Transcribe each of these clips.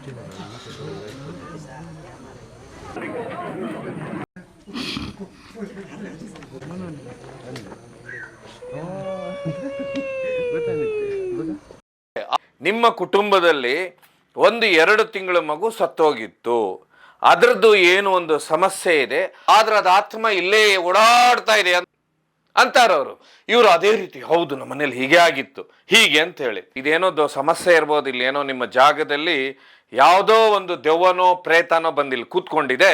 ನಿಮ್ಮ ಕುಟುಂಬದಲ್ಲಿ 1-2 ತಿಂಗಳ ಮಗು ಸತ್ತೋಗಿತ್ತು, ಅದರದ್ದು ಏನು ಒಂದು ಸಮಸ್ಯೆ ಇದೆ, ಆದ್ರೆ ಅದು ಆತ್ಮ ಇಲ್ಲೇ ಓಡಾಡ್ತಾ ಇದೆ ಅಂತಾರವರು. ಇವರು ಅದೇ ರೀತಿ, ಹೌದು ನಮ್ಮ ಮನೇಲಿ ಹೀಗೆ ಆಗಿತ್ತು ಹೀಗೆ ಅಂತ ಹೇಳಿ. ಇದೇನೋ ಸಮಸ್ಯೆ ಇರ್ಬೋದು, ಇಲ್ಲಿ ಏನೋ ನಿಮ್ಮ ಜಾಗದಲ್ಲಿ ಯಾವುದೋ ಒಂದು ದೆವ್ವನೋ ಪ್ರೇತನೋ ಬಂದಿಲ್ಲಿ ಕೂತ್ಕೊಂಡಿದೆ.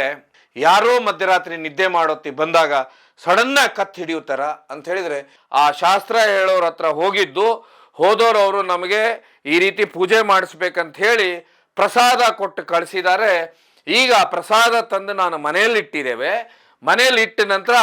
ಯಾರೋ ಮಧ್ಯರಾತ್ರಿ ನಿದ್ದೆ ಮಾಡೋತಿ ಬಂದಾಗ ಸಡನ್ನ ಕತ್ ಹಿಡಿಯುತ್ತಾರ ಅಂತ ಹೇಳಿದ್ರೆ, ಆ ಶಾಸ್ತ್ರ ಹೇಳೋರ ಹತ್ರ ಹೋದೋರು ಅವರು ನಮಗೆ ಈ ರೀತಿ ಪೂಜೆ ಮಾಡಿಸ್ಬೇಕಂತ ಹೇಳಿ ಪ್ರಸಾದ ಕೊಟ್ಟು ಕಳಿಸಿದ್ದಾರೆ. ಈಗ ಪ್ರಸಾದ ತಂದು ನಾನು ಮನೆಯಲ್ಲಿ ಇಟ್ಟಿದ್ದೇವೆ. ಮನೆಯಲ್ಲಿ ಇಟ್ಟ ನಂತರ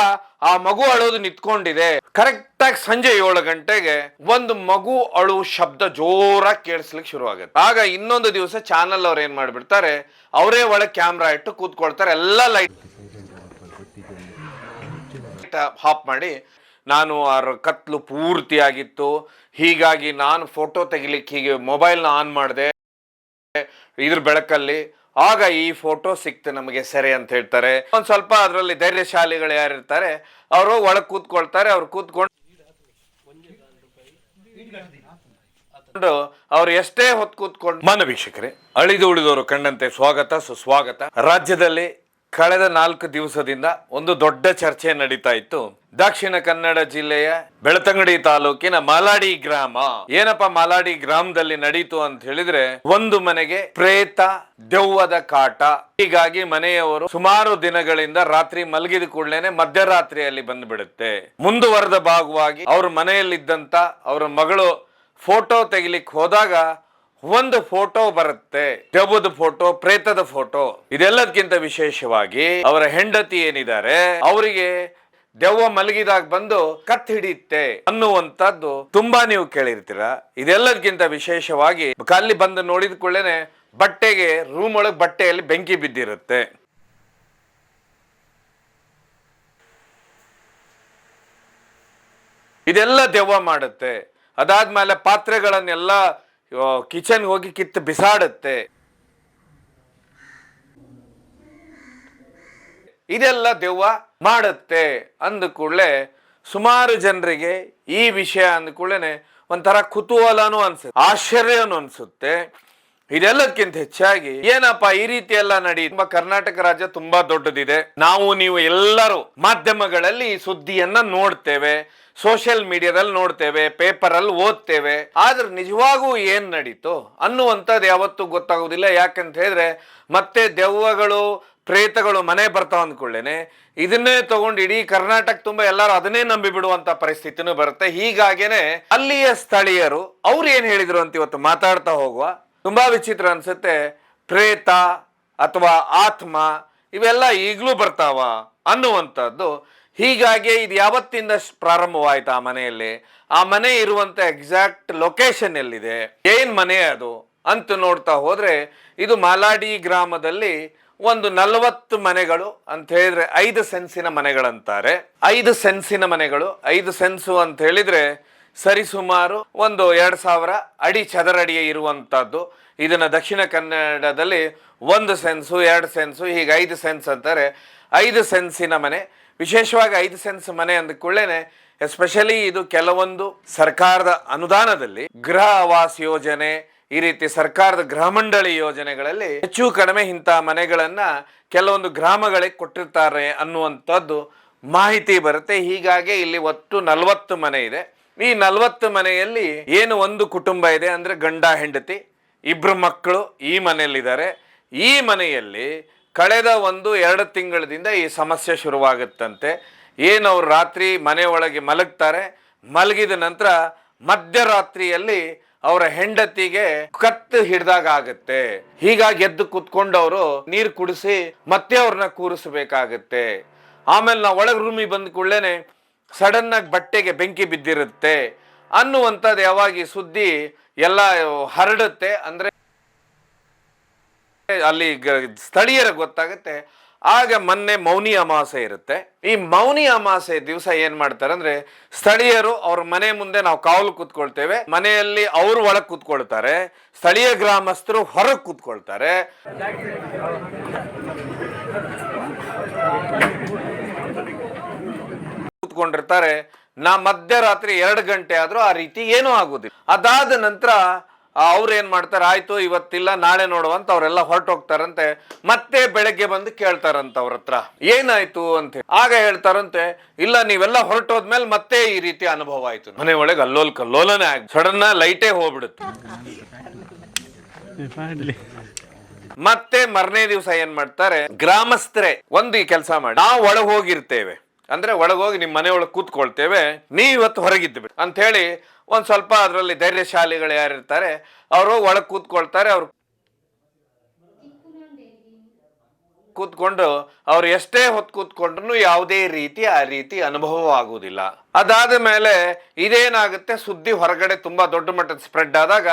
ಆ ಮಗು ಅಳೋದು ನಿಂತ್ಕೊಂಡಿದೆ. ಕರೆಕ್ಟಾಗಿ ಸಂಜೆ 7 ಗಂಟೆಗೆ ಒಂದು ಮಗು ಅಳು ಶಬ್ದ ಜೋರಾಗಿ ಕೇಳಿಸ್ಲಿಕ್ಕೆ ಶುರು ಆಗುತ್ತೆ. ಆಗ ಇನ್ನೊಂದು ದಿವಸ ಚಾನಲ್ ಅವ್ರು ಏನ್ ಮಾಡ್ಬಿಡ್ತಾರೆ, ಅವರೇ ಒಳಗೆ ಕ್ಯಾಮ್ರಾ ಇಟ್ಟು ಕೂತ್ಕೊಳ್ತಾರೆ. ಎಲ್ಲ ಲೈಟ್ ಆಫ್ ಮಾಡಿ, ನಾನು ಅವ್ರ ಕತ್ಲು ಪೂರ್ತಿಯಾಗಿತ್ತು, ಹೀಗಾಗಿ ನಾನು ಫೋಟೋ ತೆಗಿಲಿಕ್ಕೆ ಹೀಗೆ ಮೊಬೈಲ್ನ ಆನ್ ಮಾಡಿದೆ ಇದ್ರ ಬೆಳಕಲ್ಲಿ. ಆಗ ಈ ಫೋಟೋ ಸಿಕ್ತು ನಮಗೆ ಸೆರೆ ಅಂತ ಹೇಳ್ತಾರೆ. ಒಂದ್ ಸ್ವಲ್ಪ ಅದರಲ್ಲಿ ಧೈರ್ಯಶಾಲಿಗಳು ಯಾರಿರ್ತಾರೆ ಅವರು ಒಳಗೆ ಕೂತ್ಕೊಳ್ತಾರೆ. ಅವ್ರು ಕೂತ್ಕೊಂಡು ಅವ್ರು ಎಷ್ಟೇ ಹೊತ್ತು ಕೂತ್ಕೊಂಡು ಮಾನ್ಯ ವೀಕ್ಷಕರೇ, ಅಳಿದು ಉಳಿದವರು ಕಂಡಂತೆ ಸ್ವಾಗತ ಸುಸ್ವಾಗತ. ರಾಜ್ಯದಲ್ಲಿ ಕಳೆದ 4 ದಿವಸದಿಂದ ಒಂದು ದೊಡ್ಡ ಚರ್ಚೆ ನಡೀತಾ ಇತ್ತು. ದಕ್ಷಿಣ ಕನ್ನಡ ಜಿಲ್ಲೆಯ ಬೆಳ್ತಂಗಡಿ ತಾಲೂಕಿನ ಮಾಲಾಡಿ ಗ್ರಾಮ. ಏನಪ್ಪ ಮಾಲಾಡಿ ಗ್ರಾಮದಲ್ಲಿ ನಡೀತು ಅಂತ ಹೇಳಿದ್ರೆ, ಒಂದು ಮನೆಗೆ ಪ್ರೇತ ದೆವ್ವದ ಕಾಟ. ಹೀಗಾಗಿ ಮನೆಯವರು ಸುಮಾರು ದಿನಗಳಿಂದ ರಾತ್ರಿ ಮಲಗಿದ ಕೂಡಲೇ ಮಧ್ಯರಾತ್ರಿಯಲ್ಲಿ ಬಂದ್ಬಿಡುತ್ತೆ. ಮುಂದುವರೆದ ಭಾಗವಾಗಿ ಅವ್ರ ಮನೆಯಲ್ಲಿದ್ದಂತ ಅವ್ರ ಮಗಳು ಫೋಟೋ ತೆಗಿಲಿಕ್ಕೆ ಹೋದಾಗ ಒಂದು ಫೋಟೋ ಬರುತ್ತೆ, ದೆವ್ವದ ಫೋಟೋ, ಪ್ರೇತದ ಫೋಟೋ. ಇದೆಲ್ಲದಕ್ಕಿಂತ ವಿಶೇಷವಾಗಿ ಅವರ ಹೆಂಡತಿ ಏನಿದ್ದಾರೆ ಅವರಿಗೆ ದೆವ್ವ ಮಲಗಿದಾಗ ಬಂದು ಕತ್ ಹಿಡಿಯುತ್ತೆ ಅನ್ನುವಂಥದ್ದು ತುಂಬಾ ನೀವು ಕೇಳಿರ್ತೀರ. ಇದೆಲ್ಲದಕ್ಕಿಂತ ವಿಶೇಷವಾಗಿ ಅಲ್ಲಿ ಬಂದು ನೋಡಿದ ಕೂಡಲೇ ಬಟ್ಟೆಗೆ ರೂಮ್ ಒಳಗೆ ಬಟ್ಟೆಯಲ್ಲಿ ಬೆಂಕಿ ಬಿದ್ದಿರುತ್ತೆ. ಇದೆಲ್ಲ ದೆವ್ವ ಮಾಡುತ್ತೆ. ಅದಾದ್ಮೇಲೆ ಪಾತ್ರೆಗಳನ್ನೆಲ್ಲ ಕಿಚನ್ ಹೋಗಿ ಕಿತ್ತು ಬಿಸಾಡುತ್ತೆ. ಇದೆಲ್ಲ ದೆವ್ವ ಮಾಡುತ್ತೆ ಅಂದ ಕೂಡಲೇ ಸುಮಾರು ಜನರಿಗೆ ಈ ವಿಷಯ ಅಂದ ಕೂಡಲೇ ಒಂಥರ ಕುತೂಹಲನೂ ಅನ್ಸುತ್ತೆ, ಆಶ್ಚರ್ಯನೂ ಅನ್ಸುತ್ತೆ. ಇದೆಲ್ಲಕ್ಕಿಂತ ಹೆಚ್ಚಾಗಿ ಏನಪ್ಪಾ ಈ ರೀತಿ ಎಲ್ಲ ನಮ್ಮ ಕರ್ನಾಟಕ ರಾಜ್ಯ ತುಂಬಾ ದೊಡ್ಡದಿದೆ. ನೀವು ಎಲ್ಲರೂ ಮಾಧ್ಯಮಗಳಲ್ಲಿ ಈ ಸುದ್ದಿಯನ್ನ ನೋಡ್ತೇವೆ, ಸೋಷಿಯಲ್ ಮೀಡಿಯಾದಲ್ಲಿ ನೋಡ್ತೇವೆ, ಪೇಪರ್ ಅಲ್ಲಿ ಓದ್ತೇವೆ. ಆದ್ರೆ ನಿಜವಾಗೂ ಏನ್ ನಡೀತು ಅನ್ನುವಂಥದ್ದು ಯಾವತ್ತೂ ಗೊತ್ತಾಗೋದಿಲ್ಲ. ಯಾಕಂತ ಹೇಳಿದ್ರೆ ಮತ್ತೆ ದೆವ್ವಗಳು ಪ್ರೇತಗಳು ಮನೆ ಬರ್ತಾವ ಅಂದ್ಕೊಳ್ಳೇನೆ ಇದನ್ನೇ ತಗೊಂಡು ಇಡೀ ಕರ್ನಾಟಕ ತುಂಬಾ ಎಲ್ಲರೂ ಅದನ್ನೇ ನಂಬಿ ಬಿಡುವಂತ ಪರಿಸ್ಥಿತಿನೂ ಬರುತ್ತೆ. ಹೀಗಾಗೇನೆ ಅಲ್ಲಿಯ ಸ್ಥಳೀಯರು ಅವ್ರು ಏನ್ ಹೇಳಿದ್ರು ಅಂತ ಇವತ್ತು ಮಾತಾಡ್ತಾ ಹೋಗುವ. ತುಂಬಾ ವಿಚಿತ್ರ ಅನ್ಸುತ್ತೆ. ಪ್ರೇತ ಅಥವಾ ಆತ್ಮ ಇವೆಲ್ಲ ಈಗಲೂ ಬರ್ತಾವ ಅನ್ನುವಂಥದ್ದು. ಹೀಗಾಗಿ ಇದು ಯಾವತ್ತಿಂದ ಪ್ರಾರಂಭವಾಯ್ತು ಆ ಮನೆಯಲ್ಲಿ, ಆ ಮನೆ ಇರುವಂತ ಎಕ್ಸಾಕ್ಟ್ ಲೊಕೇಶನ್ ಎಲ್ಲಿದೆ, ಏನ್ ಮನೆ ಅದು ಅಂತ ನೋಡ್ತಾ ಹೋದ್ರೆ ಇದು ಮಾಲಾಡಿ ಗ್ರಾಮದಲ್ಲಿ ಒಂದು 40 ಮನೆಗಳು ಅಂತ ಹೇಳಿದ್ರೆ 5 ಸೆನ್ಸಿನ ಮನೆಗಳಂತಾರೆ. 5 ಸೆನ್ಸಿನ ಮನೆಗಳು. 5 ಸೆನ್ಸು ಅಂತ ಹೇಳಿದ್ರೆ ಸರಿಸುಮಾರು ಒಂದು 2000 ಅಡಿ ಚದರಡಿ ಇರುವಂತಹದ್ದು. ಇದನ್ನ ದಕ್ಷಿಣ ಕನ್ನಡದಲ್ಲಿ 1 ಸೆನ್ಸು, 2 ಸೆನ್ಸು, ಹೀಗೆ 5 ಸೆನ್ಸ್ ಅಂತಾರೆ. 5 ಸೆನ್ಸಿನ ಮನೆ. ವಿಶೇಷವಾಗಿ 5 ಸೆನ್ಸ್ ಮನೆ ಅಂದ ಕೂಡಲೇ ಎಸ್ಪೆಷಲಿ ಇದು ಕೆಲವೊಂದು ಸರ್ಕಾರದ ಅನುದಾನದಲ್ಲಿ ಗೃಹ ಆವಾಸ್ ಯೋಜನೆ, ಈ ರೀತಿ ಸರ್ಕಾರದ ಗೃಹ ಮಂಡಳಿ ಯೋಜನೆಗಳಲ್ಲಿ ಹೆಚ್ಚು ಕಡಿಮೆ ಇಂಥ ಮನೆಗಳನ್ನ ಕೆಲವೊಂದು ಗ್ರಾಮಗಳಿಗೆ ಕೊಟ್ಟಿರ್ತಾರೆ ಅನ್ನುವಂಥದ್ದು ಮಾಹಿತಿ ಬರುತ್ತೆ. ಹೀಗಾಗಿ ಇಲ್ಲಿ ಒಟ್ಟು 40 ಮನೆ ಇದೆ. ಈ 40 ಮನೆಯಲ್ಲಿ ಏನು ಒಂದು ಕುಟುಂಬ ಇದೆ ಅಂದ್ರೆ ಗಂಡ ಹೆಂಡತಿ 2 ಮಕ್ಕಳು ಈ ಮನೆಯಲ್ಲಿದ್ದಾರೆ. ಈ ಮನೆಯಲ್ಲಿ ಕಳೆದ 1-2 ತಿಂಗಳಿಂದ ಈ ಸಮಸ್ಯೆ ಶುರುವಾಗುತ್ತಂತೆ. ಏನು ಅವ್ರು ರಾತ್ರಿ ಮನೆ ಒಳಗೆ ಮಲಗ್ತಾರೆ, ಮಲಗಿದ ನಂತರ ಮಧ್ಯರಾತ್ರಿಯಲ್ಲಿ ಅವರ ಹೆಂಡತಿಗೆ ಕತ್ತು ಹಿಡ್ದಾಗ ಆಗುತ್ತೆ. ಹೀಗಾಗಿ ಎದ್ದು ಕುತ್ಕೊಂಡವರು ನೀರು ಕುಡಿಸಿ ಮತ್ತೆ ಅವ್ರನ್ನ ಕೂರಿಸಬೇಕಾಗತ್ತೆ. ಆಮೇಲೆ ನಾವು ಒಳಗೆ ರೂಮಿಗೆ ಬಂದ ಕೂಡಲೇ ಸಡನ್ ಆಗಿ ಬಟ್ಟೆಗೆ ಬೆಂಕಿ ಬಿದ್ದಿರುತ್ತೆ ಅನ್ನುವಂಥದ್ದು ಯಾವಾಗ ಸುದ್ದಿ ಎಲ್ಲ ಹರಡುತ್ತೆ ಅಂದ್ರೆ ಅಲ್ಲಿ ಸ್ಥಳೀಯರಿಗೆ ಗೊತ್ತಾಗುತ್ತೆ. ಆಗ ಮೊನ್ನೆ ಮೌನಿ ಅಮಾವಾಸ್ಯೆ ಇರುತ್ತೆ. ಈ ಮೌನಿ ಅಮಾವಾಸ್ಯೆ ದಿವಸ ಏನ್ ಮಾಡ್ತಾರೆ ಅಂದ್ರೆ, ಸ್ಥಳೀಯರು ಅವ್ರ ಮನೆ ಮುಂದೆ ನಾವು ಕಾವಲು ಕೂತ್ಕೊಳ್ತೇವೆ, ಮನೆಯಲ್ಲಿ ಅವರು ಒಳಗೆ ಕೂತ್ಕೊಳ್ತಾರೆ, ಸ್ಥಳೀಯ ಗ್ರಾಮಸ್ಥರು ಹೊರಗೆ ಕೂತ್ಕೊಳ್ತಾರೆ. ಕೂತ್ಕೊಂಡಿರ್ತಾರೆ. ಮಧ್ಯರಾತ್ರಿ 2 ಗಂಟೆ ಆದ್ರೂ ಆ ರೀತಿ ಏನೂ ಆಗುದಿಲ್ಲ. ಅದಾದ ನಂತರ ಅವ್ರು ಏನ್ ಮಾಡ್ತಾರೆ, ಆಯ್ತು ಇವತ್ತಿಲ್ಲ ನಾಳೆ ನೋಡುವಂತ ಅವರೆಲ್ಲ ಹೊರಟೋಗ್ತಾರಂತೆ. ಮತ್ತೆ ಬೆಳಗ್ಗೆ ಬಂದು ಕೇಳ್ತಾರಂತ ಅವ್ರ ಹತ್ರ ಏನಾಯ್ತು ಅಂತ. ಆಗ ಹೇಳ್ತಾರಂತೆ, ಇಲ್ಲ ನೀವೆಲ್ಲ ಹೊರಟೋದ್ಮೇಲೆ ಮತ್ತೆ ಈ ರೀತಿ ಅನುಭವ ಆಯ್ತು, ಮನೆ ಒಳಗೆ ಅಲ್ಲೋಲ್ ಕಲ್ಲೋಲನೆ ಆಗಿ ಸಡನ್ ಲೈಟೇ ಹೋಗ್ಬಿಡುತ್ತೆ. ಮತ್ತೆ ಮರನೇ ದಿವಸ ಏನ್ ಮಾಡ್ತಾರೆ, ಗ್ರಾಮಸ್ಥರೇ ಒಂದು ಈ ಕೆಲಸ ಮಾಡಿ, ನಾವು ಒಳಗೆ ಹೋಗಿರ್ತೇವೆ ಅಂದ್ರೆ ಒಳಗೋಗಿ ನಿಮ್ ಮನೆ ಒಳಗೆ ಕೂತ್ಕೊಳ್ತೇವೆ, ನೀವ್ ಇವತ್ತು ಹೊರಗಿದ್ದು ಅಂತ ಹೇಳಿ ಒಂದ್ ಸ್ವಲ್ಪ ಅದರಲ್ಲಿ ಧೈರ್ಯಶಾಲಿಗಳು ಯಾರಿರ್ತಾರೆ ಅವರು ಒಳಗೆ ಕೂತ್ಕೊಳ್ತಾರೆ. ಅವ್ರು ಕೂತ್ಕೊಂಡು ಅವ್ರು ಎಷ್ಟೇ ಹೊತ್ತು ಕೂತ್ಕೊಂಡ್ರು ಯಾವುದೇ ರೀತಿ ಆ ರೀತಿ ಅನುಭವ ಆಗುವುದಿಲ್ಲ. ಅದಾದ ಮೇಲೆ ಇದೇನಾಗುತ್ತೆ, ಸುದ್ದಿ ಹೊರಗಡೆ ತುಂಬಾ ದೊಡ್ಡ ಮಟ್ಟದ ಸ್ಪ್ರೆಡ್ ಆದಾಗ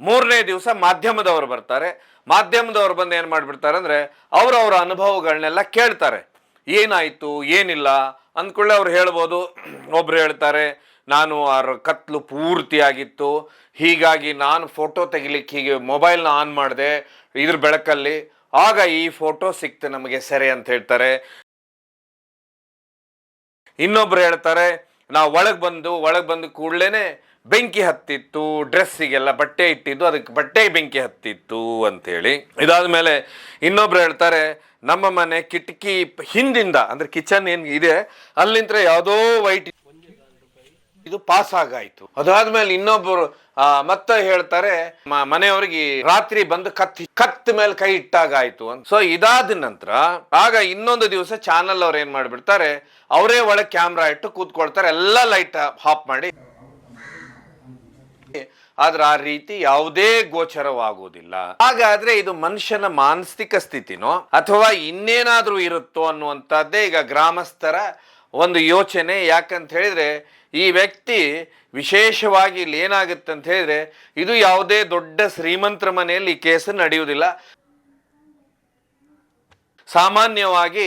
3ನೇ ದಿವಸ ಮಾಧ್ಯಮದವರು ಬರ್ತಾರೆ. ಮಾಧ್ಯಮದವರು ಬಂದು ಏನ್ ಮಾಡ್ಬಿಡ್ತಾರೆ ಅಂದ್ರೆ, ಅವ್ರವ್ರ ಅನುಭವಗಳನ್ನೆಲ್ಲ ಕೇಳ್ತಾರೆ. ಏನಾಯ್ತು ಏನಿಲ್ಲ ಅಂದ್ಕೊಳ್ಳೆ ಅವ್ರು ಹೇಳ್ಬೋದು. ಒಬ್ರು ಹೇಳ್ತಾರೆ, ನಾನು ಕತ್ಲು ಪೂರ್ತಿ ಆಗಿತ್ತು, ಹೀಗಾಗಿ ನಾನು ಫೋಟೋ ತೆಗಿಲಿಕ್ಕೆ ಹೀಗೆ ಮೊಬೈಲ್ನ ಆನ್ ಮಾಡಿದೆ ಇದ್ರ ಬೆಳಕಲ್ಲಿ, ಆಗ ಈ ಫೋಟೋ ಸಿಕ್ತು ನಮಗೆ ಸೆರೆ ಅಂತ ಹೇಳ್ತಾರೆ. ಇನ್ನೊಬ್ರು ಹೇಳ್ತಾರೆ, ನಾವು ಒಳಗೆ ಬಂದು ಕೂಡ್ಲೇನೆ ಬೆಂಕಿ ಹತ್ತಿತ್ತು, ಡ್ರೆಸ್ಸಿಗೆಲ್ಲ ಬಟ್ಟೆ ಇಟ್ಟಿದ್ದು ಅದಕ್ಕೆ ಬಟ್ಟೆ ಬೆಂಕಿ ಹತ್ತಿತ್ತು ಅಂತೇಳಿ. ಇದಾದ್ಮೇಲೆ ಇನ್ನೊಬ್ರು ಹೇಳ್ತಾರೆ, ನಮ್ಮ ಮನೆ ಕಿಟಕಿ ಹಿಂದಿಂದ ಅಂದ್ರೆ ಕಿಚನ್ ಏನ್ ಇದೆ ಅಲ್ಲಿಂದ ಯಾವುದೋ ವೈಟ್ ಇದು ಪಾಸ್ ಆಗಾಯ್ತು. ಅದಾದ್ಮೇಲೆ ಇನ್ನೊಬ್ಬರು ಮತ್ತೆ ಹೇಳ್ತಾರೆ, ಮನೆಯವ್ರಿಗೆ ರಾತ್ರಿ ಬಂದು ಕತ್ತ ಮೇಲೆ ಕೈ ಇಟ್ಟಾಗಾಯ್ತು ಅಂತ. ಸೊ ಇದಾದ ನಂತರ ಆಗ ಇನ್ನೊಂದು ದಿವಸ ಚಾನಲ್ ಅವ್ರು ಏನ್ ಮಾಡ್ಬಿಡ್ತಾರೆ, ಅವರೇ ಒಳಗೆ ಕ್ಯಾಮ್ರಾ ಇಟ್ಟು ಕೂತ್ಕೊಳ್ತಾರೆ, ಎಲ್ಲ ಲೈಟ್ ಆಫ್ ಮಾಡಿ. ಆದ್ರೆ ಆ ರೀತಿ ಯಾವುದೇ ಗೋಚರವಾಗುವುದಿಲ್ಲ. ಹಾಗಾದ್ರೆ ಇದು ಮನುಷ್ಯನ ಮಾನಸಿಕ ಸ್ಥಿತಿನೋ ಅಥವಾ ಇನ್ನೇನಾದ್ರೂ ಇರುತ್ತೋ ಅನ್ನುವಂಥದ್ದೇ ಈಗ ಗ್ರಾಮಸ್ಥರ ಒಂದು ಯೋಚನೆ. ಯಾಕಂತ ಹೇಳಿದ್ರೆ ಈ ವ್ಯಕ್ತಿ ವಿಶೇಷವಾಗಿ ಇಲ್ಲಿ ಏನಾಗುತ್ತೆ ಅಂತ ಹೇಳಿದ್ರೆ, ಇದು ಯಾವುದೇ ದೊಡ್ಡ ಶ್ರೀಮಂತರ ಮನೆಯಲ್ಲಿ ಈ ಕೇಸು ನಡೆಯುವುದಿಲ್ಲ. ಸಾಮಾನ್ಯವಾಗಿ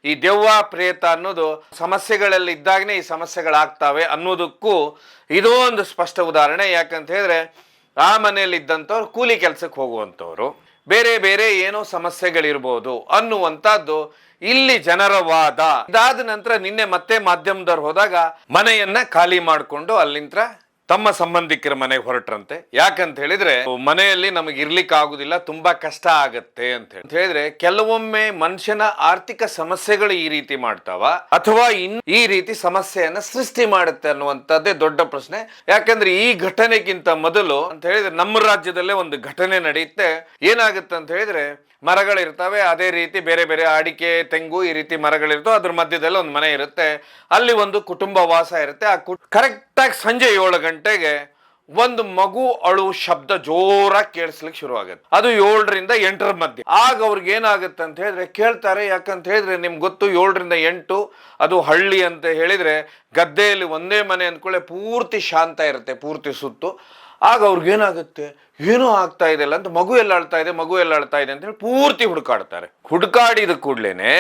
ಈ ದೆವ್ವ ಪ್ರೇತ ಅನ್ನೋದು ಸಮಸ್ಯೆಗಳಲ್ಲಿ ಇದ್ದಾಗನೇ ಈ ಸಮಸ್ಯೆಗಳಾಗ್ತವೆ ಅನ್ನೋದಕ್ಕೂ ಇದೋ ಒಂದು ಸ್ಪಷ್ಟ ಉದಾಹರಣೆ. ಯಾಕಂತ ಹೇಳಿದ್ರೆ ಆ ಮನೆಯಲ್ಲಿ ಇದ್ದಂಥವ್ರು ಕೂಲಿ ಕೆಲಸಕ್ಕೆ ಹೋಗುವಂಥವ್ರು, ಬೇರೆ ಬೇರೆ ಏನೋ ಸಮಸ್ಯೆಗಳಿರ್ಬೋದು ಅನ್ನುವಂಥದ್ದು ಇಲ್ಲಿ ಜನರ ವಾದ. ಇದಾದ ನಂತರ ನಿನ್ನೆ ಮತ್ತೆ ಮಾಧ್ಯಮದವ್ರು ಹೋದಾಗ ಮನೆಯನ್ನ ಖಾಲಿ ಮಾಡಿಕೊಂಡು ಅಲ್ಲಿಂದ ತಮ್ಮ ಸಂಬಂಧಿಕರ ಮನೆಗೆ ಹೊರಟ್ರಂತೆ. ಯಾಕಂತ ಹೇಳಿದ್ರೆ ಮನೆಯಲ್ಲಿ ನಮಗೆ ಇರ್ಲಿಕ್ಕೆ ಆಗುದಿಲ್ಲ, ತುಂಬಾ ಕಷ್ಟ ಆಗತ್ತೆ ಅಂತ ಹೇಳಿದ್ರೆ, ಕೆಲವೊಮ್ಮೆ ಮನುಷ್ಯನ ಆರ್ಥಿಕ ಸಮಸ್ಯೆಗಳು ಈ ರೀತಿ ಮಾಡ್ತಾವ ಅಥವಾ ಈ ರೀತಿ ಸಮಸ್ಯೆಯನ್ನ ಸೃಷ್ಟಿ ಮಾಡುತ್ತೆ ಅನ್ನುವಂಥದ್ದೇ ದೊಡ್ಡ ಪ್ರಶ್ನೆ. ಯಾಕಂದ್ರೆ ಈ ಘಟನೆಗಿಂತ ಮೊದಲು ಅಂತ ಹೇಳಿದ್ರೆ ನಮ್ಮ ರಾಜ್ಯದಲ್ಲೇ ಒಂದು ಘಟನೆ ನಡೆಯುತ್ತೆ. ಏನಾಗುತ್ತೆ ಅಂತ ಹೇಳಿದ್ರೆ, ಮರಗಳಿರ್ತವೆ, ಅದೇ ರೀತಿ ಬೇರೆ ಬೇರೆ ಅಡಿಕೆ ತೆಂಗು ಈ ರೀತಿ ಮರಗಳಿರ್ತವೆ, ಅದ್ರ ಮಧ್ಯದಲ್ಲಿ ಒಂದು ಮನೆ ಇರುತ್ತೆ, ಅಲ್ಲಿ ಒಂದು ಕುಟುಂಬ ವಾಸ ಇರುತ್ತೆ. ಕರೆಕ್ಟಾಗಿ ಸಂಜೆ 7 ಗಂಟೆಗೆ ಒಂದು ಮಗು ಅಳು ಶಬ್ದ ಜೋರಾಗಿ ಕೇಳಿಸ್ಲಿಕ್ಕೆ ಶುರು ಆಗುತ್ತೆ. ಅದು 7ರಿಂದ 8ರ ಮಧ್ಯೆ. ಆಗ ಅವ್ರಿಗೆ ಏನಾಗುತ್ತೆ ಅಂತ ಹೇಳಿದ್ರೆ ಕೇಳ್ತಾರೆ. ಯಾಕಂತ ಹೇಳಿದ್ರೆ ನಿಮ್ಗೆ ಗೊತ್ತು, 7ರಿಂದ 8 ಅದು ಹಳ್ಳಿ ಅಂತ ಹೇಳಿದ್ರೆ ಗದ್ದೆಯಲ್ಲಿ ಒಂದೇ ಮನೆ ಅಂದ್ಕೊಳ್ಳೆ ಪೂರ್ತಿ ಶಾಂತ ಇರುತ್ತೆ, ಪೂರ್ತಿ ಸುತ್ತು. ಆಗ ಅವ್ರಿಗೇನಾಗುತ್ತೆ, ಏನೋ ಆಗ್ತಾ ಇದೆ ಅಲ್ಲ ಅಂತ, ಮಗು ಎಲ್ಲ ಅಳ್ತಾ ಇದೆ ಅಂತ ಹೇಳಿ ಪೂರ್ತಿ ಹುಡುಕಾಡ್ತಾರೆ. ಹುಡುಕಾಡಿದ ಕೂಡ್ಲೇನೆ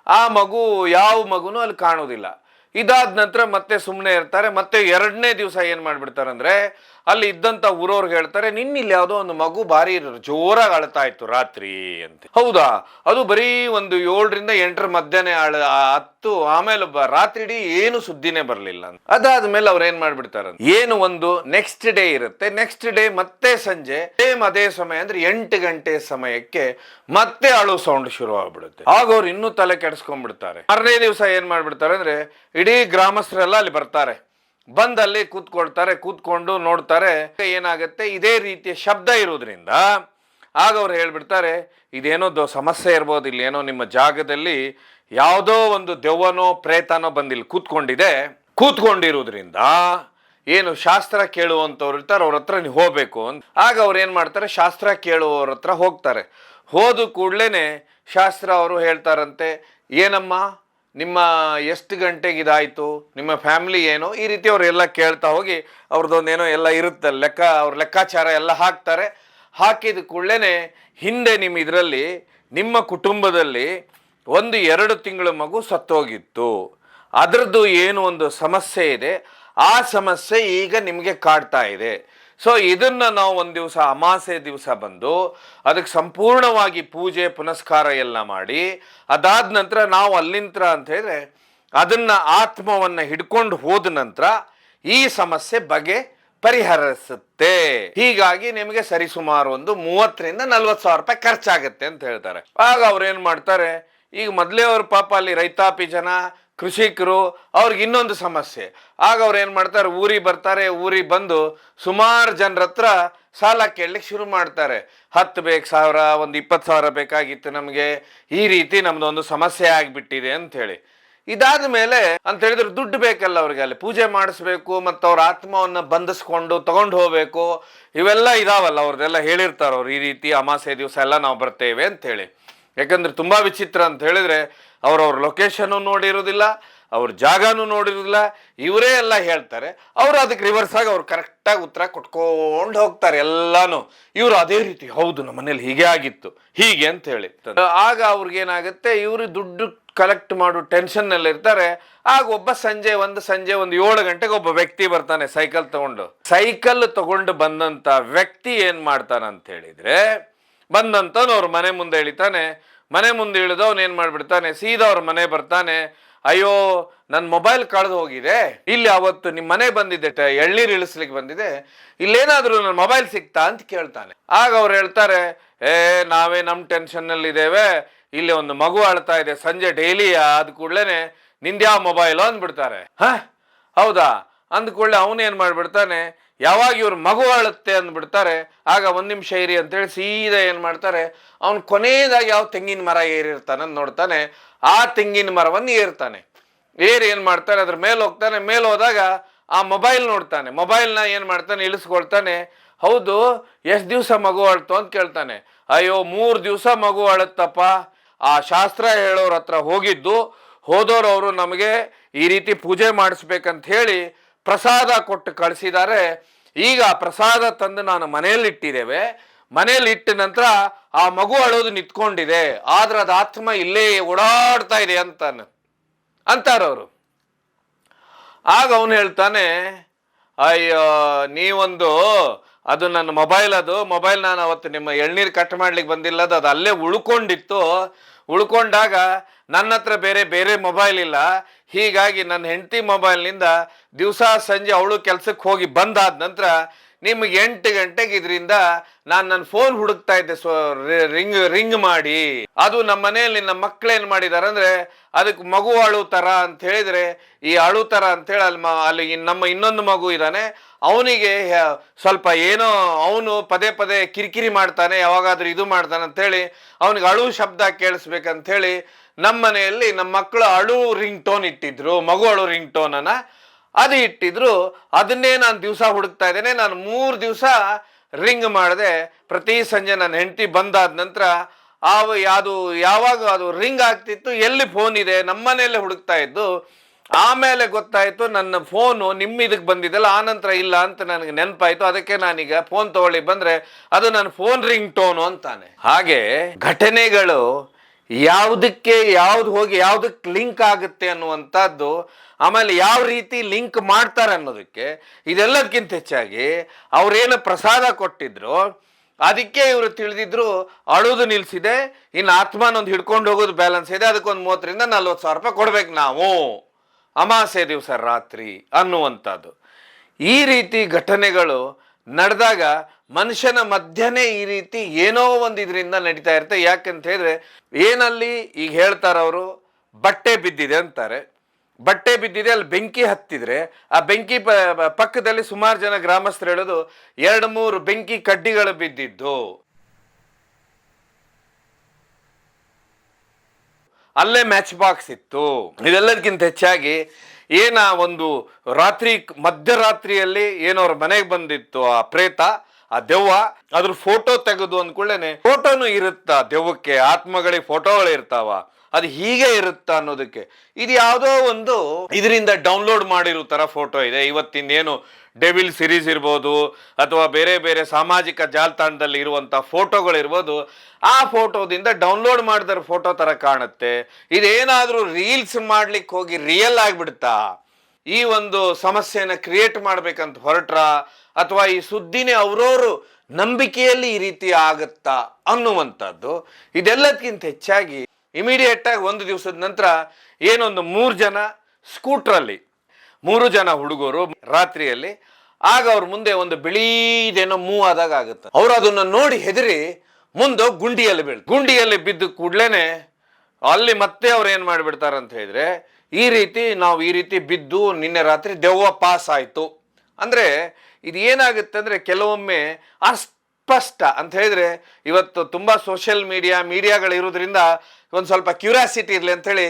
ಆ ಮಗು ಯಾವ ಮಗುನೂ ಅಲ್ಲಿ ಕಾಣೋದಿಲ್ಲ. ಇದಾದ ನಂತರ ಮತ್ತೆ ಸುಮ್ಮನೆ ಇರ್ತಾರೆ. ಮತ್ತೆ 2ನೇ ದಿವಸ ಏನ್ ಮಾಡ್ಬಿಡ್ತಾರೆ ಅಂದ್ರೆ, ಅಲ್ಲಿ ಇದ್ದಂತ ಊರವ್ರಿಗೆ ಹೇಳ್ತಾರೆ, ನಿನ್ನಿಲ್ಲಿ ಯಾವುದೋ ಒಂದು ಮಗು ಭಾರಿ ಜೋರಾಗಿ ಅಳ್ತಾ ಇತ್ತು ರಾತ್ರಿ ಅಂತ. ಹೌದಾ, ಅದು ಬರೀ ಒಂದು 7ರಿಂದ 8ರ ಮಧ್ಯನೇ ಹತ್ತು, ಆಮೇಲೆ ರಾತ್ರಿ ಇಡೀ ಏನು ಸುದ್ದಿನೇ ಬರ್ಲಿಲ್ಲ ಅಂತ. ಅದಾದ್ಮೇಲೆ ಅವ್ರು ಏನ್ ಮಾಡ್ಬಿಡ್ತಾರೆ, ಏನು ಒಂದು ನೆಕ್ಸ್ಟ್ ಡೇ ಇರುತ್ತೆ, ನೆಕ್ಸ್ಟ್ ಡೇ ಮತ್ತೆ ಸಂಜೆ ಸೇಮ್ ಅದೇ ಸಮಯ ಅಂದ್ರೆ 8 ಗಂಟೆ ಸಮಯಕ್ಕೆ ಮತ್ತೆ ಅಳು ಸೌಂಡ್ ಶುರು ಆಗ್ಬಿಡುತ್ತೆ. ಆಗ ಅವ್ರು ಇನ್ನೂ ತಲೆ ಕೆಡಿಸ್ಕೊಂಡ್ಬಿಡ್ತಾರೆ. 6ನೇ ದಿವಸ ಏನ್ ಮಾಡ್ಬಿಡ್ತಾರೆ ಅಂದ್ರೆ, ಇಡೀ ಗ್ರಾಮಸ್ಥರೆಲ್ಲ ಅಲ್ಲಿ ಬರ್ತಾರೆ, ಬಂದಲ್ಲಿ ಕೂತ್ಕೊಂಡು ನೋಡ್ತಾರೆ. ಏನಾಗುತ್ತೆ, ಇದೇ ರೀತಿಯ ಶಬ್ದ ಇರೋದ್ರಿಂದ ಆಗ ಅವ್ರು ಹೇಳ್ಬಿಡ್ತಾರೆ, ಇದೇನೋ ಸಮಸ್ಯೆ ಇರ್ಬೋದು, ಇಲ್ಲಿ ಏನೋ ನಿಮ್ಮ ಜಾಗದಲ್ಲಿ ಯಾವುದೋ ಒಂದು ದೆವ್ವನೋ ಪ್ರೇತನೋ ಬಂದಿಲ್ಲಿ ಕೂತ್ಕೊಂಡಿರೋದ್ರಿಂದ ಏನು ಶಾಸ್ತ್ರ ಕೇಳುವಂಥವ್ರು ಇರ್ತಾರೆ, ಅವ್ರ ಹತ್ರ ನೀವು ಹೋಗ್ಬೇಕು ಅಂತ. ಆಗ ಅವ್ರು ಏನ್ ಮಾಡ್ತಾರೆ, ಶಾಸ್ತ್ರ ಕೇಳುವವ್ರ ಹತ್ರ ಹೋಗ್ತಾರೆ. ಹೋದ ಕೂಡ್ಲೇನೆ ಶಾಸ್ತ್ರ ಅವರು ಹೇಳ್ತಾರಂತೆ, ಏನಮ್ಮ ನಿಮ್ಮ ಎಷ್ಟು ಗಂಟೆಗೆ ಇದಾಯಿತು, ನಿಮ್ಮ ಫ್ಯಾಮಿಲಿ ಏನು, ಈ ರೀತಿ ಅವರೆಲ್ಲ ಕೇಳ್ತಾ ಹೋಗಿ ಅವ್ರದ್ದೊಂದೇನೋ ಎಲ್ಲ ಇರುತ್ತೆ ಲೆಕ್ಕ, ಅವ್ರ ಲೆಕ್ಕಾಚಾರ ಎಲ್ಲ ಹಾಕ್ತಾರೆ. ಹಾಕಿದ ಕೂಡಲೇ ಹಿಂದೆ ನಿಮ್ಮ ಇದರಲ್ಲಿ ನಿಮ್ಮ ಕುಟುಂಬದಲ್ಲಿ 2 ತಿಂಗಳ ಮಗು ಸತ್ತೋಗಿತ್ತು. ಅದರದ್ದು ಏನು ಒಂದು ಸಮಸ್ಯೆ ಇದೆ, ಆ ಸಮಸ್ಯೆ ಈಗ ನಿಮಗೆ ಕಾಡ್ತಾ ಇದೆ. ಸೊ ಇದನ್ನ ನಾವು ಒಂದು ದಿವಸ ಅಮಾಸೆ ದಿವಸ ಬಂದು ಅದಕ್ಕೆ ಸಂಪೂರ್ಣವಾಗಿ ಪೂಜೆ ಪುನಸ್ಕಾರ ಎಲ್ಲ ಮಾಡಿ, ಅದಾದ ನಂತರ ನಾವು ಅಲ್ಲಿಂತ್ರ ಅಂತ ಹೇಳಿದ್ರೆ ಅದನ್ನ ಆತ್ಮವನ್ನ ಹಿಡ್ಕೊಂಡು ಹೋದ ನಂತರ ಈ ಸಮಸ್ಯೆ ಬಗೆ ಪರಿಹರಿಸುತ್ತೆ. ಹೀಗಾಗಿ ನಿಮಗೆ ಸರಿಸುಮಾರು ಒಂದು 30,000 ರಿಂದ 40,000 ರೂಪಾಯಿ ಖರ್ಚಾಗತ್ತೆ ಅಂತ ಹೇಳ್ತಾರೆ. ಆಗ ಅವ್ರು ಏನ್ ಮಾಡ್ತಾರೆ, ಈಗ ಮೊದಲೇ ಅವ್ರ ಪಾಪ ಅಲ್ಲಿ ರೈತಾಪಿ ಜನ, ಕೃಷಿಕರು, ಅವ್ರಿಗೆ ಇನ್ನೊಂದು ಸಮಸ್ಯೆ. ಆಗ ಅವ್ರು ಏನ್ ಮಾಡ್ತಾರೆ, ಊರಿಗೆ ಬರ್ತಾರೆ. ಊರಿಗೆ ಬಂದು ಸುಮಾರು ಜನರ ಹತ್ರ ಸಾಲ ಕೇಳಲಿಕ್ಕೆ ಶುರು ಮಾಡ್ತಾರೆ. 10 ಬೇಕು, 1,000, ಒಂದು 20,000 ಬೇಕಾಗಿತ್ತು ನಮಗೆ, ಈ ರೀತಿ ನಮ್ದೊಂದು ಸಮಸ್ಯೆ ಆಗಿಬಿಟ್ಟಿದೆ ಅಂತ ಹೇಳಿ. ಇದಾದ ಮೇಲೆ ಅಂತ ಹೇಳಿದ್ರೆ ದುಡ್ಡು ಬೇಕಲ್ಲ ಅವ್ರಿಗೆ, ಅಲ್ಲಿ ಪೂಜೆ ಮಾಡಿಸ್ಬೇಕು, ಮತ್ತು ಅವ್ರ ಆತ್ಮವನ್ನ ಬಂಧಿಸ್ಕೊಂಡು ತಗೊಂಡು ಹೋಗ್ಬೇಕು, ಇವೆಲ್ಲ ಇದಾವಲ್ಲ, ಅವ್ರದ್ದೆಲ್ಲ ಹೇಳಿರ್ತಾರ ಅವ್ರು, ಈ ರೀತಿ ಅಮಾಸೆ ದಿವಸ ಎಲ್ಲ ನಾವು ಬರ್ತೇವೆ ಅಂತ ಹೇಳಿ. ಯಾಕಂದ್ರೆ ತುಂಬಾ ವಿಚಿತ್ರ ಅಂತ ಹೇಳಿದ್ರೆ ಅವ್ರವ್ರ ಲೊಕೇಶನ್ ನೋಡಿರೋದಿಲ್ಲ, ಅವ್ರ ಜಾಗನೂ ನೋಡಿರೋದಿಲ್ಲ, ಇವರೇ ಎಲ್ಲ ಹೇಳ್ತಾರೆ. ಅವ್ರು ಅದಕ್ಕೆ ರಿವರ್ಸ್ ಆಗಿ ಅವ್ರು ಕರೆಕ್ಟಾಗಿ ಉತ್ತರ ಕೊಟ್ಕೊಂಡು ಹೋಗ್ತಾರೆ ಎಲ್ಲಾನು. ಇವರು ಅದೇ ರೀತಿ, ಹೌದು ನಮ್ಮ ಮನೇಲಿ ಹೀಗೆ ಆಗಿತ್ತು, ಹೀಗೆ ಅಂತ ಹೇಳಿ. ಆಗ ಅವ್ರಿಗೇನಾಗುತ್ತೆ, ಇವರು ದುಡ್ಡು ಕಲೆಕ್ಟ್ ಮಾಡೋ ಟೆನ್ಷನ್ ನಲ್ಲಿ ಇರ್ತಾರೆ. ಆಗ ಸಂಜೆ ಒಂದು 7 ಗಂಟೆಗೆ ಒಬ್ಬ ವ್ಯಕ್ತಿ ಬರ್ತಾನೆ ಸೈಕಲ್ ತಗೊಂಡು ಬಂದಂತ ವ್ಯಕ್ತಿ ಏನ್ ಮಾಡ್ತಾನಂತ ಹೇಳಿದ್ರೆ, ಬಂದಂತವ್ನು ಅವ್ರ ಮನೆ ಮುಂದೆ ಇಳಿತಾನೆ. ಮನೆ ಮುಂದೆ ಇಳಿದವನ್ ಏನ್ ಮಾಡ್ಬಿಡ್ತಾನೆ, ಸೀದಾ ಅವ್ರ ಮನೆ ಬರ್ತಾನೆ. ಅಯ್ಯೋ ನನ್ನ ಮೊಬೈಲ್ ಕಳೆದು ಹೋಗಿದೆ, ಇಲ್ಲಿ ಅವತ್ತು ನಿಮ್ಮ ಮನೆ ಬಂದಿದ್ದೆ, ಎಳ್ನೀರು ಇಳಿಸ್ಲಿಕ್ಕೆ ಬಂದಿದೆ, ಇಲ್ಲೇನಾದ್ರೂ ನನ್ನ ಮೊಬೈಲ್ ಸಿಕ್ತಾ ಅಂತ ಕೇಳ್ತಾನೆ. ಆಗ ಅವ್ರು ಹೇಳ್ತಾರೆ, ನಾವೇ ನಮ್ಮ ಟೆನ್ಷನ್ ನಲ್ಲಿ ಇದ್ದೇವೆ, ಇಲ್ಲಿ ಒಂದು ಮಗು ಅಳ್ತಾ ಇದೆ, ಸಂಜೆ ಡೈಲಿ ಆದ ಕೂಡ್ಲೇನೆ ನಿಂದ್ಯಾವ ಮೊಬೈಲು ಅಂದ್ಬಿಡ್ತಾರೆ. ಹೌದಾ ಅಂದ ಕೂಡಲೇ ಅವನೇನ್ ಮಾಡ್ಬಿಡ್ತಾನೆ, ಯಾವಾಗ ಇವ್ರ ಮಗು ಅಳುತ್ತೆ ಅಂದ್ಬಿಡ್ತಾರೆ. ಆಗ 1 ನಿಮಿಷ ಇರಿ ಅಂತೇಳಿ ಸೀದಾ ಏನ್ ಮಾಡ್ತಾರೆ, ಅವ್ನು ಕೊನೆಯದಾಗಿ ಯಾವ ತೆಂಗಿನ ಮರ ಏರಿರ್ತಾನೆ ನೋಡ್ತಾನೆ. ಆ ತೆಂಗಿನ ಮರವನ್ನು ಏರ್ತಾನೆ. ಏನ್ ಮಾಡ್ತಾನೆ, ಅದ್ರ ಮೇಲೆ ಹೋಗ್ತಾನೆ. ಮೇಲೆ ಹೋದಾಗ ಆ ಮೊಬೈಲ್ ನೋಡ್ತಾನೆ. ಮೊಬೈಲ್ನ ಏನ್ ಮಾಡ್ತಾನೆ, ಇಳಿಸ್ಕೊಳ್ತಾನೆ. ಹೌದು, ಎಷ್ಟು ದಿವಸ ಮಗು ಅಳ್ತು ಅಂತ ಕೇಳ್ತಾನೆ. ಅಯ್ಯೋ 3 ದಿವಸ ಮಗು ಅಳುತ್ತಪ್ಪ. ಆ ಶಾಸ್ತ್ರ ಹೇಳೋರ ಹತ್ರ ಹೋದೋರವರು ನಮಗೆ ಈ ರೀತಿ ಪೂಜೆ ಮಾಡಿಸ್ಬೇಕಂತ ಹೇಳಿ ಪ್ರಸಾದ ಕೊಟ್ಟು ಕಳಿಸಿದ್ದಾರೆ. ಈಗ ಆ ಪ್ರಸಾದ ತಂದು ನಾನು ಮನೆಯಲ್ಲಿ ಇಟ್ಟಿದ್ದೇವೆ. ಮನೆಯಲ್ಲಿ ಇಟ್ಟ ನಂತರ ಆ ಮಗು ಅಳೋದು ನಿಂತ್ಕೊಂಡಿದೆ, ಆದ್ರೆ ಅದು ಆತ್ಮ ಇಲ್ಲೇ ಓಡಾಡ್ತಾ ಇದೆ ಅಂತಾರವರು. ಆಗ ಅವನು ಹೇಳ್ತಾನೆ, ಅಯ್ಯೋ ನೀವೊಂದು ಅದು ನನ್ನ ಮೊಬೈಲ್ ನಾನು ಅವತ್ತು ನಿಮ್ಮ ಎಳ್ನೀರು ಕಟ್ ಮಾಡ್ಲಿಕ್ಕೆ ಬಂದಿಲ್ಲದ, ಅದು ಅಲ್ಲೇ ಉಳ್ಕೊಂಡಾಗ ನನ್ನ ಹತ್ರ ಬೇರೆ ಮೊಬೈಲ್ ಇಲ್ಲ. ಹೀಗಾಗಿ ನನ್ನ ಹೆಂಡತಿ ಮೊಬೈಲ್ನಿಂದ ದಿವಸ ಸಂಜೆ ಅವಳು ಕೆಲ್ಸಕ್ಕೆ ಹೋಗಿ ಬಂದಾದ ನಂತರ ನಿಮ್ಗೆ 8 ಗಂಟೆಗೆ ಇದರಿಂದ ನಾನು ನನ್ನ ಫೋನ್ ಹುಡುಕ್ತಾ ಇದ್ದೆ, ರಿಂಗ್ ಮಾಡಿ. ಅದು ನಮ್ಮ ಮನೆಯಲ್ಲಿ ನಮ್ಮ ಮಕ್ಳೇನ್ ಮಾಡಿದಾರೆ ಅಂದ್ರೆ, ಅದಕ್ಕೆ ಮಗು ಅಳು ತರ ಅಂತ ಹೇಳಿದ್ರೆ, ಈ ಅಳು ತರ ಅಂತ ಹೇಳಿ ಅಲ್ಲಿ ನಮ್ಮ ಇನ್ನೊಂದು ಮಗು ಇದ್ದಾನೆ, ಅವನಿಗೆ ಸ್ವಲ್ಪ ಏನೋ ಅವನು ಪದೇ ಕಿರಿಕಿರಿ ಮಾಡ್ತಾನೆ, ಯಾವಾಗಾದ್ರೂ ಇದು ಮಾಡ್ತಾನೆ ಅಂತ ಹೇಳಿ ಅವನಿಗೆ ಅಳು ಶಬ್ದ ಕೇಳಿಸ್ಬೇಕಂತ ಹೇಳಿ ನಮ್ಮ ಮನೆಯಲ್ಲಿ ನಮ್ಮ ಮಕ್ಕಳು ಅಳು ರಿಂಗ್ ಟೋನ್ ಇಟ್ಟಿದ್ರು, ಮಗು ಅಳು ರಿಂಗ್ ಟೋನ್ ಅದು ಇಟ್ಟಿದ್ರು. ಅದನ್ನೇ ನಾನು ದಿವಸ ಹುಡುಕ್ತಾ ಇದ್ದೇನೆ. ನಾನು 3 ದಿವಸ ರಿಂಗ್ ಮಾಡಿದೆ. ಪ್ರತಿ ಸಂಜೆ ನನ್ನ ಹೆಂಡತಿ ಬಂದಾದ ನಂತರ ಯಾವಾಗ ಅದು ರಿಂಗ್ ಆಗ್ತಿತ್ತು, ಎಲ್ಲಿ ಫೋನ್ ಇದೆ, ನಮ್ಮನೆಯಲ್ಲೇ ಹುಡುಕ್ತಾ ಇದ್ದು. ಆಮೇಲೆ ಗೊತ್ತಾಯ್ತು ನನ್ನ ಫೋನು ಇದಕ್ಕೆ ಬಂದಿದ್ದಲ್ಲ, ಆ ನಂತರ ಇಲ್ಲ ಅಂತ ನನಗೆ ನೆನಪಾಯ್ತು. ಅದಕ್ಕೆ ನಾನೀಗ ಫೋನ್ ತಗೊಳ್ಳಿ ಬಂದ್ರೆ ಅದು ನನ್ನ ಫೋನ್ ರಿಂಗ್ ಟೋನು ಅಂತಾನೆ. ಹಾಗೆ ಘಟನೆಗಳು ಯಾವ್ದು ಹೋಗಿ ಯಾವ್ದಕ್ಕೆ ಲಿಂಕ್ ಆಗುತ್ತೆ ಅನ್ನುವಂಥದ್ದು, ಆಮೇಲೆ ಯಾವ ರೀತಿ ಲಿಂಕ್ ಮಾಡ್ತಾರೆ ಅನ್ನೋದಕ್ಕೆ, ಇದೆಲ್ಲದಕ್ಕಿಂತ ಹೆಚ್ಚಾಗಿ ಅವ್ರೇನು ಪ್ರಸಾದ ಕೊಟ್ಟಿದ್ರು ಅದಕ್ಕೆ ಇವರು ತಿಳಿದಿದ್ರು ಅಳುದು ನಿಲ್ಸಿದೆ, ಇನ್ನು ಆತ್ಮನೊಂದು ಹಿಡ್ಕೊಂಡು ಹೋಗೋದು ಬ್ಯಾಲೆನ್ಸ್ ಇದೆ, ಅದಕ್ಕೊಂದು 30,000 ರಿಂದ 40,000 ರೂಪಾಯಿ ಕೊಡ್ಬೇಕು ನಾವು ಅಮಾಸೆ ದಿವಸ ರಾತ್ರಿ ಅನ್ನುವಂಥದ್ದು. ಈ ರೀತಿ ಘಟನೆಗಳು ನಡೆದಾಗ ಮನುಷ್ಯನ ಮಧ್ಯನೇ ಈ ರೀತಿ ಏನೋ ಒಂದು ಇದರಿಂದ ನಡೀತಾ ಇರುತ್ತೆ. ಯಾಕಂತ ಹೇಳಿದ್ರೆ ಏನಲ್ಲಿ ಈಗ ಹೇಳ್ತಾರ ಅವರು, ಬಟ್ಟೆ ಬಿದ್ದಿದೆ ಅಂತಾರೆ. ಬಟ್ಟೆ ಬಿದ್ದಿದೆ, ಅಲ್ಲಿ ಬೆಂಕಿ ಹತ್ತಿದ್ರೆ ಆ ಬೆಂಕಿ ಪಕ್ಕದಲ್ಲಿ ಸುಮಾರು ಜನ ಗ್ರಾಮಸ್ಥರು ಹೇಳೋದು 2-3 ಬೆಂಕಿ ಕಡ್ಡಿಗಳು ಬಿದ್ದಿದ್ದು, ಅಲ್ಲೇ ಮ್ಯಾಚ್ ಬಾಕ್ಸ್ ಇತ್ತು. ಇದೆಲ್ಲದಕ್ಕಿಂತ ಹೆಚ್ಚಾಗಿ ಒಂದು ಮಧ್ಯರಾತ್ರಿಯಲ್ಲಿ ಏನೋ ಅವ್ರ ಮನೆಗೆ ಬಂದಿತ್ತು ಆ ಪ್ರೇತ, ಆ ದೆವ್ವ ಅದ್ರ ಫೋಟೋ ತೆಗೆದು ಅಂದ್ಕೊಳ್ಳೇನೆ ಫೋಟೋನು ಇರುತ್ತಾ ದೆವ್ವಕ್ಕೆ, ಆತ್ಮಗಳಿಗೆ ಫೋಟೋಗಳು ಇರ್ತಾವ, ಅದು ಹೀಗೆ ಇರುತ್ತ ಅನ್ನೋದಕ್ಕೆ ಇದು ಯಾವುದೋ ಒಂದು ಇದರಿಂದ ಡೌನ್ಲೋಡ್ ಮಾಡಿರೋ ತರ ಫೋಟೋ ಇದೆ. ಇವತ್ತಿಂದೇನು ಡೆವಿಲ್ ಸಿರೀಸ್ ಇರ್ಬೋದು ಅಥವಾ ಬೇರೆ ಬೇರೆ ಸಾಮಾಜಿಕ ಜಾಲತಾಣದಲ್ಲಿ ಇರುವಂತ ಫೋಟೋಗಳಿರ್ಬೋದು, ಆ ಫೋಟೋದಿಂದ ಡೌನ್ಲೋಡ್ ಮಾಡಿದ ಫೋಟೋ ತರ ಕಾಣುತ್ತೆ. ಇದೇನಾದ್ರೂ ರೀಲ್ಸ್ ಮಾಡ್ಲಿಕ್ಕೆ ಹೋಗಿ ರಿಯಲ್ ಆಗಿಬಿಡ್ತಾ, ಈ ಒಂದು ಸಮಸ್ಯೆನ ಕ್ರಿಯೇಟ್ ಮಾಡ್ಬೇಕಂತ ಹೊರಟ್ರ, ಅಥವಾ ಈ ಸುದ್ದಿನೇ ಅವ್ರವ್ರು ನಂಬಿಕೆಯಲ್ಲಿ ಈ ರೀತಿ ಆಗತ್ತಾ ಅನ್ನುವಂಥದ್ದು. ಇದೆಲ್ಲದಕ್ಕಿಂತ ಹೆಚ್ಚಾಗಿ ಇಮಿಡಿಯೇಟ್ ಆಗಿ ಒಂದು ದಿವಸದ ನಂತರ ಏನೊಂದು 3 ಜನ ಸ್ಕೂಟ್ರಲ್ಲಿ, 3 ಜನ ಹುಡುಗರು ರಾತ್ರಿಯಲ್ಲಿ, ಆಗ ಅವ್ರ ಮುಂದೆ ಒಂದು ಬಿಳಿದೇನೋ ಮೂವ್ ಆದಾಗ ಆಗುತ್ತೆ. ಅವ್ರು ಅದನ್ನ ನೋಡಿ ಹೆದರಿ ಮುಂದೆ ಗುಂಡಿಯಲ್ಲಿ ಬಿದ್ದು ಕೂಡ್ಲೇನೆ ಅಲ್ಲಿ ಮತ್ತೆ ಅವ್ರು ಏನ್ ಮಾಡ್ಬಿಡ್ತಾರ ಅಂತ ಹೇಳಿದ್ರೆ, ಈ ರೀತಿ ಬಿದ್ದು ನಿನ್ನೆ ರಾತ್ರಿ ದೆವ್ವ ಪಾಸ್ ಆಯ್ತು ಅಂದ್ರೆ ಇದು ಏನಾಗುತ್ತೆ ಅಂದ್ರೆ ಕೆಲವೊಮ್ಮೆ ಅಸ್ಪಷ್ಟ ಅಂತ ಹೇಳಿದ್ರೆ, ಇವತ್ತು ತುಂಬಾ ಸೋಷಿಯಲ್ ಮೀಡಿಯಾಗಳು ಇರೋದ್ರಿಂದ ಒಂದ್ ಸ್ವಲ್ಪ ಕ್ಯೂರಿಯಾಸಿಟಿ ಇರ್ಲಿ ಅಂತ ಹೇಳಿ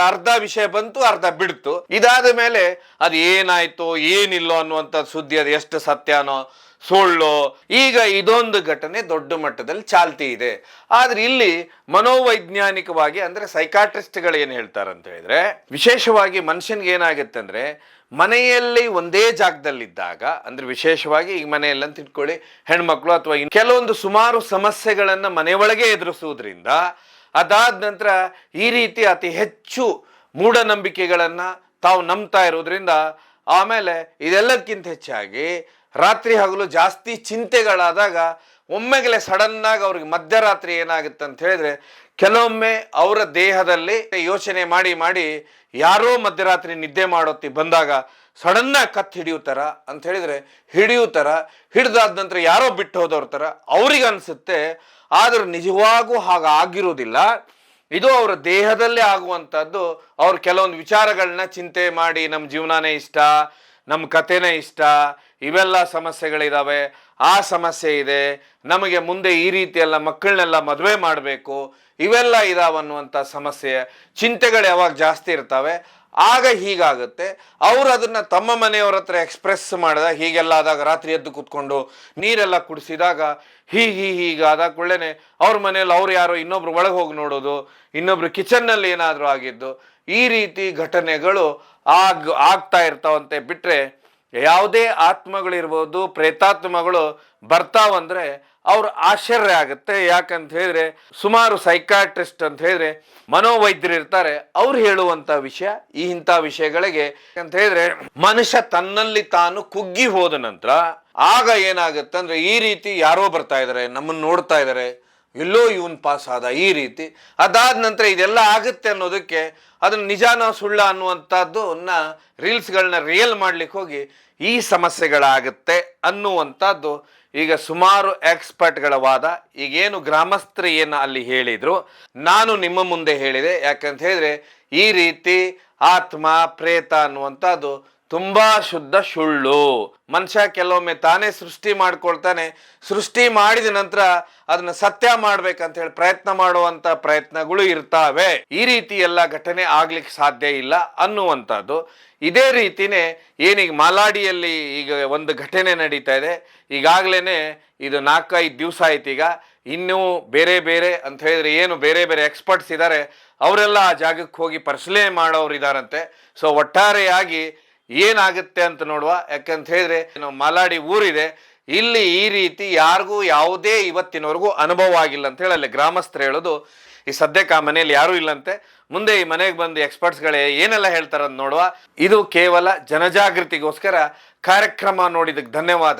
ಅರ್ಧ ವಿಷಯ ಬಂತು, ಅರ್ಧ ಬಿಡ್ತು. ಇದಾದ ಮೇಲೆ ಅದು ಏನಾಯ್ತು ಏನಿಲ್ಲೋ ಅನ್ನುವಂಥ ಸುದ್ದಿ, ಅದು ಎಷ್ಟು ಸತ್ಯನೋ ಸುಳ್ಳು, ಈಗ ಇದೊಂದು ಘಟನೆ ದೊಡ್ಡ ಮಟ್ಟದಲ್ಲಿ ಚಾಲ್ತಿ ಇದೆ. ಆದ್ರೆ ಇಲ್ಲಿ ಮನೋವೈಜ್ಞಾನಿಕವಾಗಿ ಅಂದ್ರೆ ಸೈಕಾಟ್ರಿಸ್ಟ್ಗಳು ಏನ್ ಹೇಳ್ತಾರಂತ ಹೇಳಿದ್ರೆ, ವಿಶೇಷವಾಗಿ ಮನುಷ್ಯನ್ಗೆ ಏನಾಗುತ್ತೆ ಅಂದ್ರೆ ಮನೆಯಲ್ಲಿ ಒಂದೇ ಜಾಗದಲ್ಲಿದ್ದಾಗ, ಅಂದ್ರೆ ವಿಶೇಷವಾಗಿ ಈಗ ಮನೆಯಲ್ಲಿ ಅಂತ ಇಟ್ಕೊಳ್ಳಿ ಹೆಣ್ಮಕ್ಳು ಅಥವಾ ಕೆಲವೊಂದು ಸುಮಾರು ಸಮಸ್ಯೆಗಳನ್ನ ಮನೆಯೊಳಗೆ ಎದುರಿಸುವುದರಿಂದ, ಅದಾದ ನಂತರ ಈ ರೀತಿ ಅತಿ ಹೆಚ್ಚು ಮೂಢನಂಬಿಕೆಗಳನ್ನ ತಾವು ನಂಬ್ತಾ ಇರೋದ್ರಿಂದ, ಆಮೇಲೆ ಇದೆಲ್ಲಕ್ಕಿಂತ ಹೆಚ್ಚಾಗಿ ರಾತ್ರಿ ಹಗಲು ಜಾಸ್ತಿ ಚಿಂತೆಗಳಾದಾಗ ಒಮ್ಮೆಗಲೇ ಸಡನ್ ಆಗಿ ಅವ್ರಿಗೆ ಮಧ್ಯರಾತ್ರಿ ಏನಾಗುತ್ತೆ ಅಂತ ಹೇಳಿದ್ರೆ, ಕೆಲವೊಮ್ಮೆ ಅವರ ದೇಹದಲ್ಲಿ ಯೋಚನೆ ಮಾಡಿ ಯಾರೋ ಮಧ್ಯರಾತ್ರಿ ನಿದ್ದೆ ಮಾಡೋತಿ ಬಂದಾಗ ಸಡನ್ ಆಗಿ ಕತ್ ಹಿಡಿಯುತ್ತಾರ ಅಂತ ಹೇಳಿದ್ರೆ, ಹಿಡಿದಾದ ನಂತರ ಯಾರೋ ಬಿಟ್ಟು ಹೋದವ್ರ ತರ ಅವ್ರಿಗೆ ಅನ್ಸುತ್ತೆ. ಆದ್ರೆ ನಿಜವಾಗೂ ಹಾಗಾಗಿರೋದಿಲ್ಲ. ಇದು ಅವರ ದೇಹದಲ್ಲೇ ಆಗುವಂಥದ್ದು. ಅವ್ರು ಕೆಲವೊಂದು ವಿಚಾರಗಳನ್ನ ಚಿಂತೆ ಮಾಡಿ, ನಮ್ಮ ಜೀವನನೇ ಇಷ್ಟ, ನಮ್ಮ ಕಥೆನೇ ಇಷ್ಟ, ಇವೆಲ್ಲ ಸಮಸ್ಯೆಗಳಿದಾವೆ, ಆ ಸಮಸ್ಯೆ ಇದೆ, ನಮಗೆ ಮುಂದೆ ಈ ರೀತಿ ಎಲ್ಲ ಮಕ್ಕಳನ್ನೆಲ್ಲ ಮದುವೆ ಮಾಡಬೇಕು, ಇವೆಲ್ಲ ಇದಾವನ್ನುವಂಥ ಸಮಸ್ಯೆ ಚಿಂತೆಗಳು ಯಾವಾಗ ಜಾಸ್ತಿ ಇರ್ತವೆ ಆಗ ಹೀಗಾಗುತ್ತೆ. ಅವ್ರು ಅದನ್ನ ತಮ್ಮ ಮನೆಯವ್ರ ಹತ್ರ ಎಕ್ಸ್ಪ್ರೆಸ್ ಮಾಡಿದಾಗ, ಹೀಗೆಲ್ಲ ಆದಾಗ ರಾತ್ರಿ ಎದ್ದು ಕೂತ್ಕೊಂಡು ನೀರೆಲ್ಲ ಕುಡಿಸಿದಾಗ ಹೀಗಾದಾಗ ಕೊಳ್ಳೇನೆ ಅವ್ರ ಮನೆಯಲ್ಲಿ ಅವ್ರು ಯಾರೋ ಇನ್ನೊಬ್ರು ಒಳಗೆ ಹೋಗಿ ನೋಡೋದು, ಇನ್ನೊಬ್ರು ಕಿಚನ್ನಲ್ಲಿ ಏನಾದರೂ ಆಗಿದ್ದು, ಈ ರೀತಿ ಘಟನೆಗಳು ಆಗ್ತಾ ಇರ್ತಾವಂತೆ. ಬಿಟ್ರೆ ಯಾವುದೇ ಆತ್ಮಗಳಿರ್ಬೋದು, ಪ್ರೇತಾತ್ಮಗಳು ಬರ್ತಾವಂದ್ರೆ ಅವ್ರು ಆಶ್ಚರ್ಯ ಆಗುತ್ತೆ. ಯಾಕಂತ ಹೇಳಿದ್ರೆ ಸುಮಾರು ಸೈಕಾಟ್ರಿಸ್ಟ್ ಅಂತ ಹೇಳಿದ್ರೆ ಮನೋವೈದ್ಯರು ಇರ್ತಾರೆ, ಅವ್ರು ಹೇಳುವಂತ ವಿಷಯ ಇಂಥ ವಿಷಯಗಳಿಗೆ ಅಂತ ಹೇಳಿದ್ರೆ, ಮನುಷ್ಯ ತನ್ನಲ್ಲಿ ತಾನು ಕುಗ್ಗಿ ಹೋದ ನಂತರ ಆಗ ಏನಾಗುತ್ತೆ ಅಂದ್ರೆ, ಈ ರೀತಿ ಯಾರೋ ಬರ್ತಾ ಇದಾರೆ, ನಮ್ಮನ್ನು ನೋಡ್ತಾ ಇದಾರೆ, ಎಲ್ಲೋ ಇವನ್ ಪಾಸ್ ಆದ ಈ ರೀತಿ, ಅದಾದ ನಂತರ ಇದೆಲ್ಲ ಆಗುತ್ತೆ ಅನ್ನೋದಕ್ಕೆ ಅದನ್ನ ನಿಜಾನ ಸುಳ್ಳ ಅನ್ನುವಂಥದ್ದು ರೀಲ್ಸ್ಗಳನ್ನ ರಿಯಲ್ ಮಾಡ್ಲಿಕ್ಕೆ ಹೋಗಿ ಈ ಸಮಸ್ಯೆಗಳಾಗುತ್ತೆ ಅನ್ನುವಂಥದ್ದು ಈಗ ಸುಮಾರು ಎಕ್ಸ್ಪರ್ಟ್ಗಳ ವಾದ. ಈಗೇನು ಗ್ರಾಮಸ್ಥರು ಏನು ಅಲ್ಲಿ ಹೇಳಿದ್ರು, ನಾನು ನಿಮ್ಮ ಮುಂದೆ ಹೇಳಿದೆ. ಯಾಕಂತ ಹೇಳಿದ್ರೆ ಈ ರೀತಿ ಆತ್ಮ ಪ್ರೇತ ಅನ್ನುವಂಥದ್ದು ತುಂಬಾ ಶುದ್ಧ ಸುಳ್ಳು. ಮನುಷ್ಯ ಕೆಲವೊಮ್ಮೆ ತಾನೇ ಸೃಷ್ಟಿ ಮಾಡ್ಕೊಳ್ತಾನೆ, ಸೃಷ್ಟಿ ಮಾಡಿದ ನಂತರ ಅದನ್ನ ಸತ್ಯ ಮಾಡ್ಬೇಕಂತ ಹೇಳಿ ಪ್ರಯತ್ನ ಮಾಡುವಂತ ಪ್ರಯತ್ನಗಳು ಇರ್ತಾವೆ. ಈ ರೀತಿ ಎಲ್ಲ ಘಟನೆ ಆಗ್ಲಿಕ್ಕೆ ಸಾಧ್ಯ ಇಲ್ಲ ಅನ್ನುವಂಥದ್ದು. ಇದೇ ರೀತಿನೇ ಏನೀಗ ಮಾಲಾಡಿಯಲ್ಲಿ ಈಗ ಒಂದು ಘಟನೆ ನಡೀತಾ ಇದೆ. ಈಗಾಗ್ಲೇನೆ ಇದು 4-5 ದಿವಸ ಆಯ್ತು. ಈಗ ಇನ್ನೂ ಬೇರೆ ಅಂತ ಹೇಳಿದ್ರೆ ಏನು ಬೇರೆ ಎಕ್ಸ್ಪರ್ಟ್ಸ್ ಇದ್ದಾರೆ, ಅವರೆಲ್ಲ ಆ ಜಾಗಕ್ಕೆ ಹೋಗಿ ಪರಿಶೀಲನೆ ಮಾಡೋರು ಇದಾರಂತೆ. ಸೊ ಒಟ್ಟಾರೆಯಾಗಿ ಏನಾಗುತ್ತೆ ಅಂತ ನೋಡುವ. ಯಾಕಂತ ಹೇಳಿದ್ರೆ ಮಾಲಾಡಿ ಊರಿದೆ, ಇಲ್ಲಿ ಈ ರೀತಿ ಯಾರಿಗೂ ಯಾವುದೇ ಇವತ್ತಿನವರೆಗೂ ಅನುಭವ ಆಗಿಲ್ಲ ಅಂತ ಹೇಳಿ ಅಲ್ಲಿ ಗ್ರಾಮಸ್ಥರು ಹೇಳೋದು. ಈ ಸದ್ಯಕ್ಕೆ ಆ ಮನೆಯಲ್ಲಿ ಯಾರೂ ಇಲ್ಲಂತೆ. ಮುಂದೆ ಈ ಮನೆಗೆ ಬಂದು ಎಕ್ಸ್ಪರ್ಟ್ಸ್ಗಳೇ ಏನೆಲ್ಲ ಹೇಳ್ತಾರಂತ ನೋಡುವ. ಇದು ಕೇವಲ ಜನಜಾಗೃತಿಗೋಸ್ಕರ ಕಾರ್ಯಕ್ರಮ ನೋಡಿದಕ್ಕೆ ಧನ್ಯವಾದ.